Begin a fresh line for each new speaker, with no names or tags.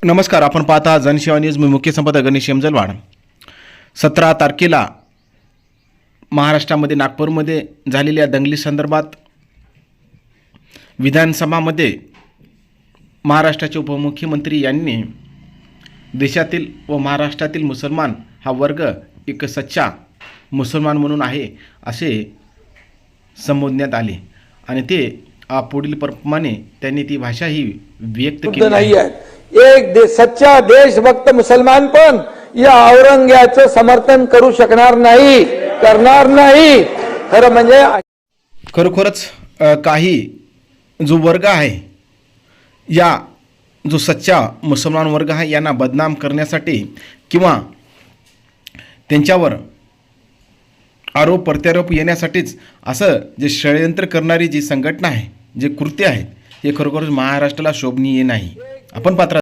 नमस्कार. आपण पाहता जनसेवा न्यूज. मी मुख्य संपादक गणेश यमजलवाड. 17 तारखेला महाराष्ट्रामध्ये नागपूरमध्ये झालेल्या दंगली संदर्भात विधानसभामध्ये महाराष्ट्राचे उपमुख्यमंत्री यांनी देशातील व महाराष्ट्रातील मुसलमान हा वर्ग एक सच्चा मुसलमान म्हणून आहे असे संबोधण्यात आले आणि ते पुढील प्रमाणे त्यांनी ती भाषा ही व्यक्त केली
नाही आहे. एक सच्चा देशभक्त मुसलमान पण या औरंग्याचं समर्थन करू शकणार नाही, करणार नाही. खरं म्हणजे
खरोखरच काही जो वर्ग आहे, या जो सच्चा मुसलमान वर्ग आहे यांना बदनाम करण्यासाठी किंवा त्यांच्यावर आरोप प्रत्यारोप येण्यासाठीच असं जे षडयंत्र करणारी जी संघटना आहे, जे कृत्य आहेत, हे खरोखरच महाराष्ट्राला शोभनीय नाही. आपण पात्र